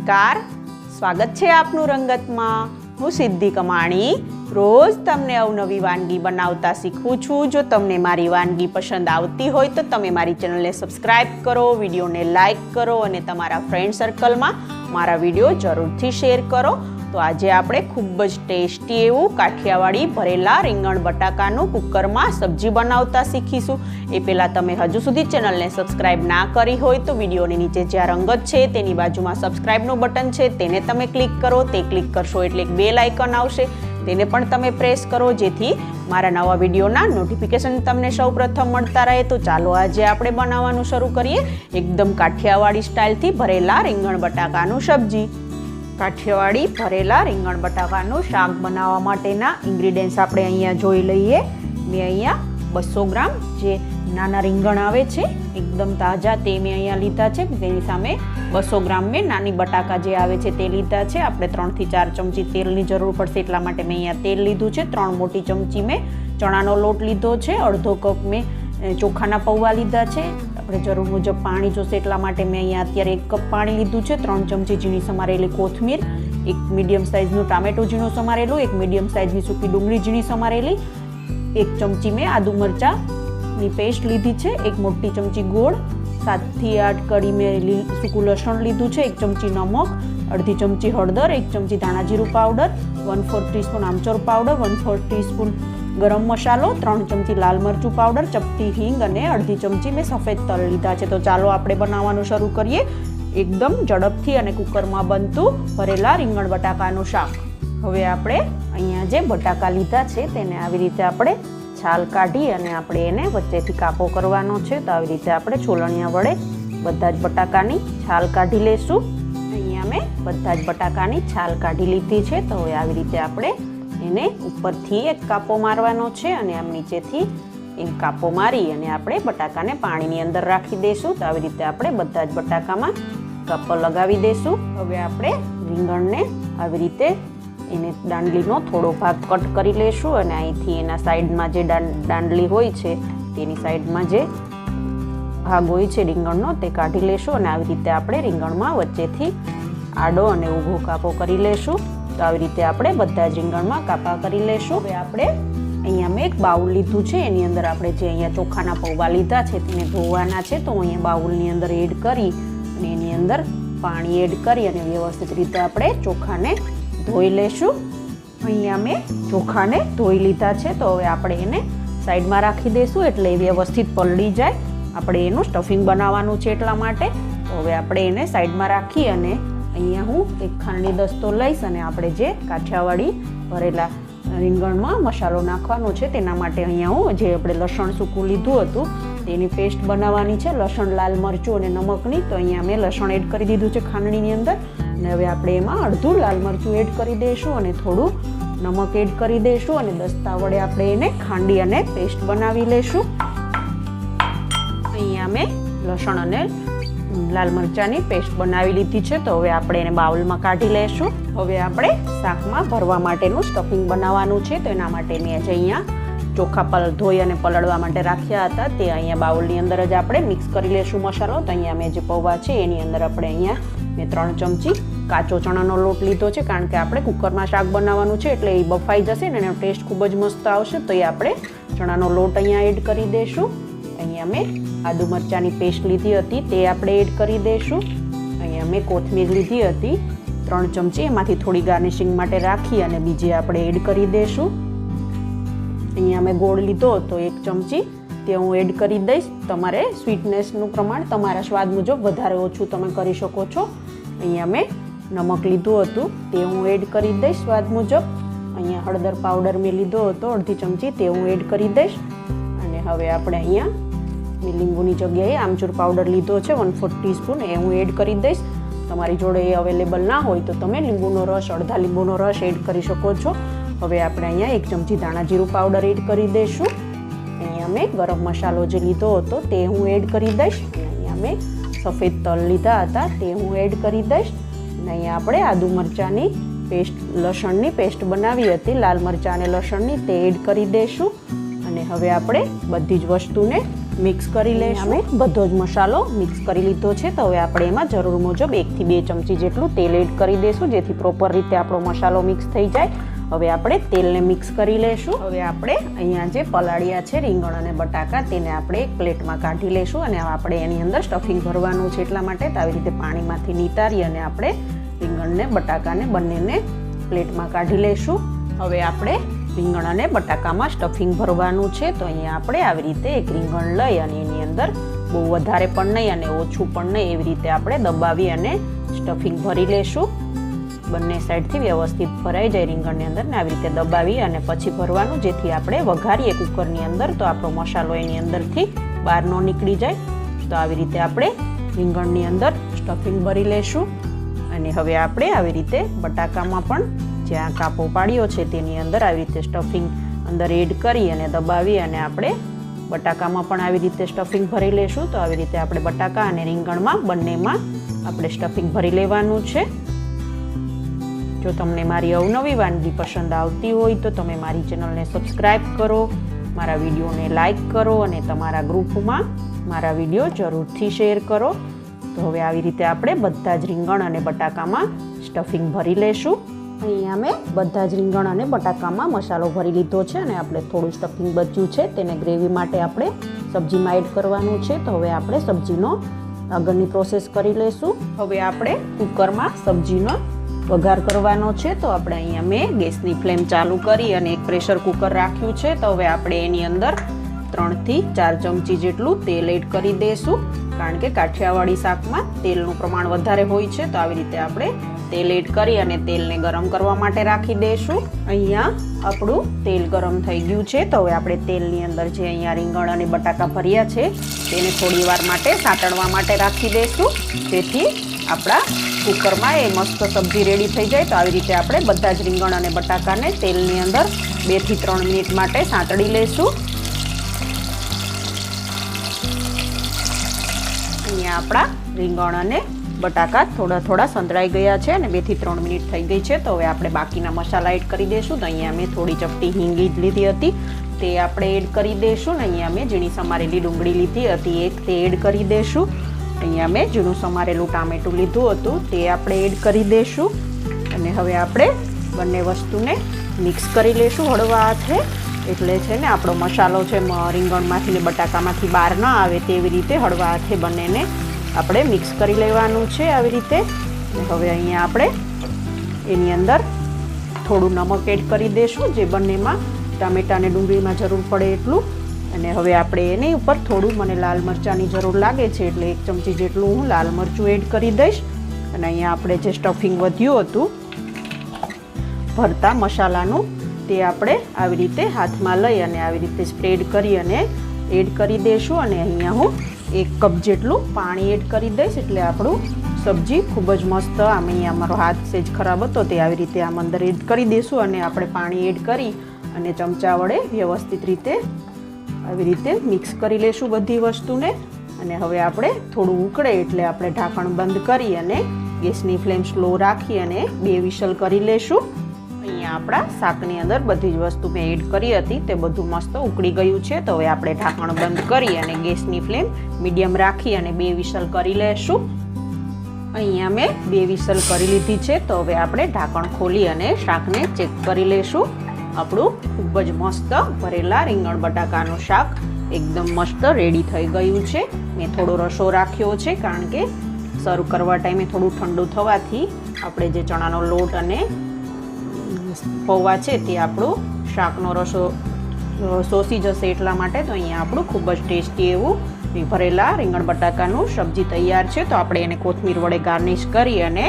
નમસ્કાર, સ્વાગત છે આપનું રંગતમાં। હું સિદ્ધિ કમાણી રોજ તમને અવનવી વાનગી બનાવતા શીખવું છું। જો તમને મારી વાનગી પસંદ આવતી હોય તો તમે મારી ચેનલને સબસ્ક્રાઇબ કરો, વિડીયોને લાઇક કરો અને તમારા ફ્રેન્ડ સર્કલમાં મારા વિડીયો જરૂરથી શેર કરો। તો આજે આપણે ખૂબ જ ટેસ્ટી એવું કાઠિયાવાડી ભરેલા રીંગણ બટાકાનું કુકરમાં સબ્જી બનાવતા શીખીશું। એ પહેલાં તમે હજુ સુધી ચેનલને સબસ્ક્રાઇબ ના કરી હોય તો વિડીયોની નીચે જ્યાં રંગત છે તેની બાજુમાં સબસ્ક્રાઇબનું બટન છે તેને તમે ક્લિક કરો। તે ક્લિક કરશો એટલે એક બેલ આઇકન આવશે, તેને પણ તમે પ્રેસ કરો જેથી મારા નવા વિડીયોના નોટિફિકેશન તમને સૌપ્રથમ મળતા રહે। તો ચાલો આજે આપણે બનાવવાનું શરૂ કરીએ એકદમ કાઠિયાવાડી સ્ટાઇલથી ભરેલા રીંગણ બટાકાનું સબ્જી। કાઠિયાવાડી ભરેલા રીંગણ બટાકાનું શાક બનાવવા માટેના ઇન્ગ્રીડિયન્ટ્સ આપણે અહીંયા જોઈ લઈએ। મેં અહીંયા 200 ગ્રામ જે નાના રીંગણ આવે છે એકદમ તાજા તે મેં અહીંયા લીધા છે। તેની સામે 200 ગ્રામ મેં નાની બટાકા જે આવે છે તે લીધા છે। આપણે 3 થી 4 ચમચી તેલની જરૂર પડશે એટલા માટે મેં અહીંયા તેલ લીધું છે। 3 મોટી ચમચી મેં ચણાનો લોટ લીધો છે। અડધો કપ મેં ચોખાના પૌવા લીધા છે। આપણે જરૂર મુજબ પાણી જોશે એટલા માટે મેં અહીંયા અત્યારે 1 કપ પાણી લીધું છે। 3 ચમચી ઝીણી સમારેલી કોથમીર, 1 મીડિયમ સાઇઝનું ટામેટું ઝીણું સમારેલું, 1 મીડિયમ સાઇઝની સૂકી ડુંગળી ઝીણી સમારેલી, 1 ચમચી મેં આદુ મરચાંની પેસ્ટ લીધી છે, 1 મોટી ચમચી ગોળ, 7 થી 8 કળી મેં સૂકું લસણ લીધું છે, 1 ચમચી નમક, અડધી ચમચી હળદર, 1 ચમચી ધાણા જીરું પાવડર, 1/4 ટીસ્પૂન આમચૂર પાવડર, 1/4 ટીસ્પૂન ગરમ મસાલો, 3 ચમચી લાલ મરચું પાવડર, ચપટી હિંગ અને અડધી ચમચી મેં સફેદ તલ લીધા છે। તો ચાલો આપણે બનાવવાનું શરૂ કરીએ એકદમ ઝડપથી અને કુકરમાં બનતું ભરેલા રીંગણ બટાકાનું શાક। હવે આપણે અહીંયા જે બટાકા લીધા છે તેને આવી રીતે આપણે છાલ કાઢી અને આપણે એને વચ્ચેથી કાપો કરવાનો છે। તો આવી રીતે આપણે છોલણિયા વડે બધા જ બટાકાની છાલ કાઢી લઈશું। અહીંયા મેં બધા જ બટાકાની છાલ કાઢી લીધી છે। તો હવે આવી રીતે આપણે એને ઉપરથી એક કાપો મારવાનો છે અને આમ નીચેથી એક કાપો મારી અને આપણે બટાકાને પાણીની અંદર રાખી દઈશું। તો આવી રીતે આપણે બધા જ બટાકામાં કાપો લગાવી દઈશું। હવે આપણે રીંગણને આવી રીતે એને દાંડલીનો થોડો ભાગ કટ કરી લઈશું અને અહીંથી એના સાઈડમાં જે દાંડલી હોય છે તેની સાઈડમાં જે ભાગ હોય છે રીંગણનો તે કાઢી લઈશું અને આવી રીતે આપણે રીંગણમાં વચ્ચેથી આડો અને ઊભો કાપો કરી લઈશું। તો આવી રીતે આપણે બધા જ રીંગણમાં કાપા કરી લઈશું। હવે આપણે અહીંયા મેં એક બાઉલ લીધું છે, એની અંદર આપણે જે અહીંયા ચોખાના પૌવા લીધા છે તેને ધોવાના છે। તો અહીંયા બાઉલની અંદર એડ કરી અને એની અંદર પાણી એડ કરી અને વ્યવસ્થિત રીતે આપણે ચોખાને ધોઈ લઈશું। અહીંયા મેં ચોખાને ધોઈ લીધા છે। તો હવે આપણે એને સાઈડમાં રાખી દઈશું એટલે એ વ્યવસ્થિત પલળી જાય। આપણે એનું સ્ટફિંગ બનાવવાનું છે એટલા માટે। તો હવે આપણે એને સાઈડમાં રાખી અને અહીંયા હું એક ખાંડની દસ્તો લઈશ અને આપણે જે કાઠિયાવાડી ભરેલા રીંગણમાં મસાલો નાખવાનો છે તેના માટે અહીંયા હું જે આપણે લસણ સૂકું લીધું હતું તેની પેસ્ટ બનાવવાની છે, લસણ, લાલ મરચું અને નમકની। તો અહીંયા મેં લસણ એડ કરી દીધું છે ખાંડણીની અંદર અને હવે આપણે એમાં અડધું લાલ મરચું એડ કરી દઈશું અને થોડું નમક એડ કરી દઈશું અને દસ્તા વડે આપણે એને ખાંડી અને પેસ્ટ બનાવી લઈશું। અહીંયા મેં લસણ અને લાલ મરચાંની પેસ્ટ બનાવી લીધી છે। તો હવે આપણે એને બાઉલમાં કાઢી લઈશું। હવે આપણે શાકમાં ભરવા માટેનું સ્ટફિંગ બનાવવાનું છે। તો એના માટે મેં જે અહીંયા ચોખા ધોઈ અને પલળવા માટે રાખ્યા હતા તે અહીંયા બાઉલની અંદર જ આપણે મિક્સ કરી લઈશું મસાલો। તો અહીંયા મેં જે પૌવા છે એની અંદર આપણે અહીંયા મેં 3 ચમચી કાચો ચણાનો લોટ લીધો છે કારણ કે આપણે કુકરમાં શાક બનાવવાનું છે એટલે એ બફાઈ જશે ને એનો ટેસ્ટ ખૂબ જ મસ્ત આવશે। તો એ આપણે ચણાનો લોટ અહીંયા એડ કરી દઈશું। અહીંયા મેં આદુ મરચાંની પેસ્ટ લીધી હતી તે આપણે એડ કરી દઈશું। અહીંયા મેં કોથમીર લીધી હતી 3 ચમચી, એમાંથી થોડી ગાર્નિશિંગ માટે રાખી અને બીજી આપણે એડ કરી દઈશું। અહીંયા મેં ગોળ લીધો તો 1 ચમચી તે હું એડ કરી દઈશ। તમારે સ્વીટનેસનું પ્રમાણ તમારા સ્વાદ મુજબ વધારે ઓછું તમે કરી શકો છો। અહીંયા મેં નમક લીધું હતું તે હું એડ કરી દઈશ સ્વાદ મુજબ। અહીંયા હળદર પાવડર મેં લીધો હતો અડધી ચમચી તે હું એડ કરી દઈશ અને હવે આપણે અહીંયા મેં લીંબુની જગ્યાએ આમચૂર પાવડર લીધો છે 1/4 ટીસ્પૂન એ હું એડ કરી દઈશ। તમારી જોડે એ અવેલેબલ ના હોય તો તમે લીંબુનો રસ, અડધા લીંબુનો રસ એડ કરી શકો છો। હવે આપણે અહીંયા 1 ચમચી ધાણા જીરું પાવડર એડ કરી દઈશું। અહીંયા મેં ગરમ મસાલો જે લીધો હતો તે હું એડ કરી દઈશ। અહીંયા મેં સફેદ તલ લીધા હતા તે હું એડ કરી દઈશ અને અહીંયા આપણે આદુ મરચાંની પેસ્ટ, લસણની પેસ્ટ બનાવી હતી લાલ મરચાં અને લસણની તે એડ કરી દઈશું અને હવે આપણે બધી જ વસ્તુને મિક્સ કરી લઈશું. અમે બધો જ મસાલો મિક્સ કરી લીધો છે. તો હવે આપણે એમાં જરૂર મુજબ 1 થી 2 ચમચી જેટલું તેલ એડ કરી દઈશું, જેથી પ્રોપર રીતે આપણો મસાલો મિક્સ થઈ જાય. હવે આપણે તેલને મિક્સ કરી લઈશું. હવે આપણે અહીંયા જે પલાળ્યા છે રીંગણ અને બટાકા, તેને આપણે એક પ્લેટમાં કાઢી લઈશું અને આપણે એની અંદર સ્ટફિંગ ભરવાનું છે. એટલા માટે આવી રીતે પાણીમાંથી નિતારી અને આપણે રીંગણને બટાકાને બંનેને પ્લેટમાં કાઢી લઈશું. હવે આપણે રીંગણ અને બટાકામાં સ્ટફિંગ ભરવાનું છે. તો અહીંયા આપણે આવી રીતે એક રીંગણ લઈ અને એની અંદર બહુ વધારે પણ નહીં અને ઓછું પણ નહીં, એવી રીતે આપણે દબાવી અને સ્ટફિંગ ભરી લઈશું. બંને સાઈડથી વ્યવસ્થિત ભરાઈ જાય રીંગણની અંદર ને આવી રીતે દબાવી અને પછી ભરવાનું, જેથી આપણે વઘારીએ કુકરની અંદર તો આપણો મસાલો એની અંદરથી બહાર ન નીકળી જાય. તો આવી રીતે આપણે રીંગણની અંદર સ્ટફિંગ ભરી લઈશું. અને હવે આપણે આવી રીતે બટાકામાં પણ જ્યાં કાપો પાડ્યો છે તેની અંદર આવી રીતે સ્ટફિંગ અંદર એડ કરી અને દબાવી અને આપણે બટાકામાં પણ આવી રીતે સ્ટફિંગ ભરી લઈશું. તો આવી રીતે આપણે બટાકા અને રીંગણમાં બંનેમાં આપણે સ્ટફિંગ ભરી લેવાનું છે. જો તમને મારી અવનવી વાનગી પસંદ આવતી હોય તો તમે મારી ચેનલને સબસ્ક્રાઈબ કરો, મારા વિડીયોને લાઈક કરો અને તમારા ગ્રુપમાં મારા વિડીયો જરૂરથી શેર કરો. તો હવે આવી રીતે આપણે બધા જ રીંગણ અને બટાકામાં સ્ટફિંગ ભરી લઈશું. અહીંયા મેં બધા જ રીંગણ અને બટાકામાં મસાલો ભરી લીધો છે અને આપણે થોડું સ્ટફિંગ બચ્યું છે તેને ગ્રેવી માટે આપણે સબ્જીમાં એડ કરવાનું છે. તો હવે આપણે સબ્જીનો આગળની પ્રોસેસ કરી લઈશું. હવે આપણે કુકરમાં સબ્જીનો વઘાર કરવાનો છે. તો આપણે અહીંયા મેં ગેસની ફ્લેમ ચાલુ કરી અને એક પ્રેશર કુકર રાખ્યું છે. તો હવે આપણે એની અંદર 3 થી 4 ચમચી જેટલું તેલ એડ કરી દઈશું, કારણ કે કાઠિયાવાડી શાકમાં તેલનું પ્રમાણ વધારે હોય છે. તો આવી રીતે આપણે તેલ એડ કરી અને તેલને ગરમ કરવા માટે રાખી દઈશું. અહીંયા આપણું તેલ ગરમ થઈ ગયું છે. તો હવે આપણે તેલની અંદર જે અહીંયા રીંગણ અને બટાકા ભર્યા છે તેને થોડી વાર માટે સાતળવા માટે રાખી દઈશું, જેથી આપણા કુકરમાં એ મસ્ત સબ્જી રેડી થઈ જાય. તો આવી રીતે આપણે બધા જ રીંગણ અને બટાકાને તેલની અંદર 2 થી 3 મિનિટ માટે સાંતળી લઈશું. અહીંયા આપણા રીંગણ અને બટાકા થોડા સંતળાઈ ગયા છે અને 2 થી 3 મિનિટ થઈ ગઈ છે. તો હવે આપણે બાકીના મસાલા એડ કરી દઈશું. તો અહીંયા મેં થોડી ચપટી હિંગ લીધી હતી તે આપણે એડ કરી દઈશું. ને અહીંયા મેં ઝીણી સમારેલી ડુંગળી લીધી હતી એક તે એડ કરી દઈશું. અહીંયા મેં ઝીણું સમારેલું ટામેટું લીધું હતું તે આપણે એડ કરી દઈશું. અને હવે આપણે બંને વસ્તુને મિક્સ કરી લઈશું હળવા હાથે, એટલે છે ને આપણો મસાલો છે રીંગણમાંથી ને બટાકામાંથી બહાર ન આવે તેવી રીતે હળવા હાથે બંનેને આપણે મિક્સ કરી લેવાનું છે આવી રીતે. હવે અહીંયા આપણે એની અંદર થોડું નમક એડ કરી દઈશું, જે બંનેમાં ટામેટાં અને ડુંગળીમાં જરૂર પડે એટલું. અને હવે આપણે એની ઉપર થોડું મને લાલ મરચાંની જરૂર લાગે છે એટલે 1 ચમચી જેટલું હું લાલ મરચું એડ કરી દઈશ. અને અહીંયા આપણે જે સ્ટફિંગ વધ્યું હતું ભરતા મસાલાનું તે આપણે આવી રીતે હાથમાં લઈ અને આવી રીતે સ્પ્રેડ કરી અને એડ કરી દઈશું. અને અહીંયા હું 1 કપ જેટલું પાણી એડ કરી દઈશ, એટલે આપણું સબ્જી ખૂબ જ મસ્ત. આમ અહીંયા અમારો હાથ સેજ ખરાબ હતો તે આવી રીતે આમ અંદર એડ કરી દઈશું અને આપણે પાણી એડ કરી અને ચમચા વડે વ્યવસ્થિત રીતે આવી રીતે મિક્સ કરી લઈશું બધી વસ્તુને. અને હવે આપણે થોડું ઉકળે એટલે આપણે ઢાંકણ બંધ કરી અને ગેસની ફ્લેમ સ્લો રાખી અને 2 વિસલ કરી લઈશું. અહીંયા આપણા શાકની અંદર બધી જ વસ્તુ મેં એડ કરી હતી તે બધું મસ્ત ઉકળી ગયું છે. તો હવે આપણે ઢાંકણ બંધ કરી અને ગેસની ફ્લેમ મીડિયમ રાખી અને 2 વિસલ કરી લઈશું. અહીંયા મેં 2 વિસલ કરી લીધી છે. તો હવે આપણે ઢાંકણ ખોલી અને શાકને ચેક કરી લઈશું. આપણું ખૂબ જ મસ્ત ભરેલા રીંગણ બટાકાનું શાક એકદમ મસ્ત રેડી થઈ ગયું છે. મેં થોડો રસો રાખ્યો છે, કારણ કે સર્વ કરવા ટાઈમે થોડું ઠંડુ થવાથી આપણે જે ચણાનો લોટ અને પૌવા છે તે આપણું શાકનો રસો શોષી જશે એટલા માટે. તો અહીંયા આપણું ખૂબ જ ટેસ્ટી એવું ભરેલા રીંગણ બટાકાનું સબ્જી તૈયાર છે. તો આપણે એને કોથમીર વડે ગાર્નિશ કરી અને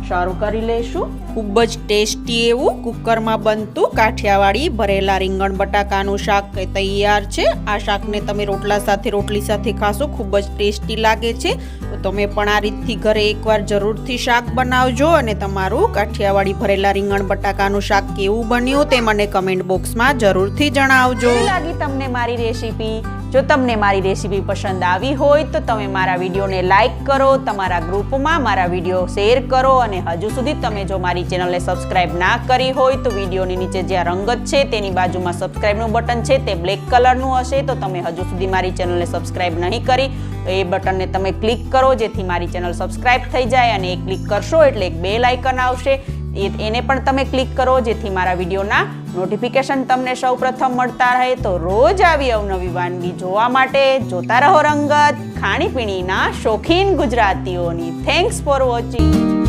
સર્વ કરી લઈશું. ખૂબ જ ટેસ્ટી એવું કુકરમાં બનતું કાઠિયાવાડી ભરેલા રીંગણ બટાકાનું શાક તૈયાર છે. આ શાકને તમે રોટલા સાથે રોટલી સાથે ખાશો, ખૂબ જ ટેસ્ટી લાગે છે. તો તમે પણ આ રીતથી ઘરે એકવાર જરૂરથી શાક બનાવજો અને તમારું કાઠિયાવાડી ભરેલા રીંગણ બટાકાનું શાક કેવું બન્યું તે મને કમેન્ટ બોક્સમાં જરૂરથી જણાવજો. કેવી લાગી તમને મારી રેસીપી? જો તમને મારી રેસીપી પસંદ આવી હોય તો તમે મારા વિડીયોને લાઈક કરો, તમારા ગ્રુપમાં મારા વિડીયો શેર કરો અને હજુ સુધી તમે જો મારી ચેનલને સબસ્ક્રાઈબ ના કરી હોય તો વિડીયોની નીચે જ્યાં રંગત છે તેની બાજુમાં સબસ્ક્રાઈબનું બટન છે તે બ્લેક કલરનું હશે. તો તમે હજુ સુધી મારી ચેનલને સબસ્ક્રાઈબ નહીં કરી તો એ બટનને તમે ક્લિક કરો જેથી મારી ચેનલ સબસ્ક્રાઈબ થઈ જાય અને એ ક્લિક કરશો એટલે એક બેલ આઇકન આવશે એને પણ તમે ક્લિક કરો જેથી મારા વિડીયોના નોટિફિકેશન તમને સૌપ્રથમ મળતા રહે. તો રોજ આવી અવનવી વાનગી જોવા માટે જોતા રહો રંગત, ખાણીપીણીના શોખીન ગુજરાતીઓની. Thanks for watching.